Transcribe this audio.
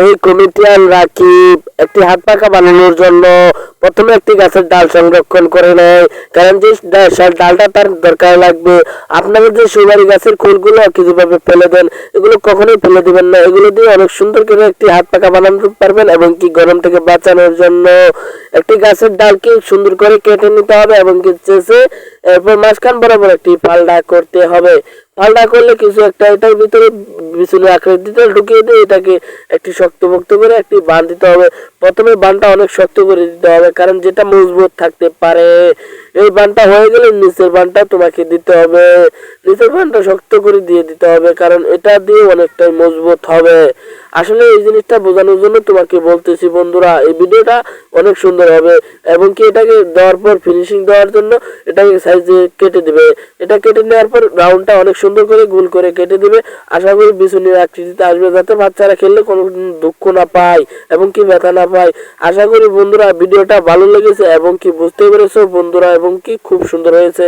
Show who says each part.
Speaker 1: এই কমিটিয়ান রাকিব একটি হাত পাখা বানানোর জন্য প্রথমে একটি গাছের ডাল সংরক্ষণ করে নেয়, কারণ যে ডালটা তার দরকার লাগবে। আপনারা যে সুপারি গাছের খোলগুলো কিভাবে ফেলে দেন, এগুলো কখনোই ফেলে দিবেন না। এগুলো দিয়ে অনেক সুন্দর করে একটি হাত পাখা বানাতে পারবেন এবং কি গরম থেকে বাঁচানোর জন্য একটি গাছের ডালকে সুন্দর করে কেটে নিতে হবে এবং কি চেঁচে এরপর মাঝখান বরাবর একটি পাল্টা করতে হবে। পাল্টা করলে কিছু একটা এটার ভিতরে বিচুলি আকৃতিতে ঢুকিয়ে দিয়ে এটাকে একটি শক্তপোক্ত করে একটি বাঁধ দিতে হবে। প্রথমে বাঁধটা অনেক শক্ত করে দিতে হবে, কারণ যেটা মজবুত থাকতে পারে। এই বাঁধটা হয়ে গেলে নিচের বাঁধটা তোমাকে দিতে হবে, নিচের বাঁধটা শক্ত করে দিয়ে দিতে হবে, কারণ এটা দিয়ে অনেকটাই মজবুত হবে। আসলে এই জিনিসটা বোঝানোর জন্য তোমাকে বলতেছি বন্ধুরা, এই ভিডিওটা অনেক সুন্দর হবে এবং কি এটাকে দেওয়ার পর ফিনিশিং দেওয়ার জন্য এটাকে সাইজে কেটে দিবে। এটা কেটে নেওয়ার পর রাউন্ডটা অনেক সুন্দর করে গোল করে কেটে দিবে। আশা করি বিছুনির আকৃতিতে আসবে, যাতে বাচ্চারা খেললে কোনো দুঃখ না পায় এবং কি ব্যথা না পায়। আশা করি বন্ধুরা ভিডিওটা ভালো লেগেছে এবং কি বুঝতে পেরেছো বন্ধুরা, এবং কি খুব সুন্দর হয়েছে।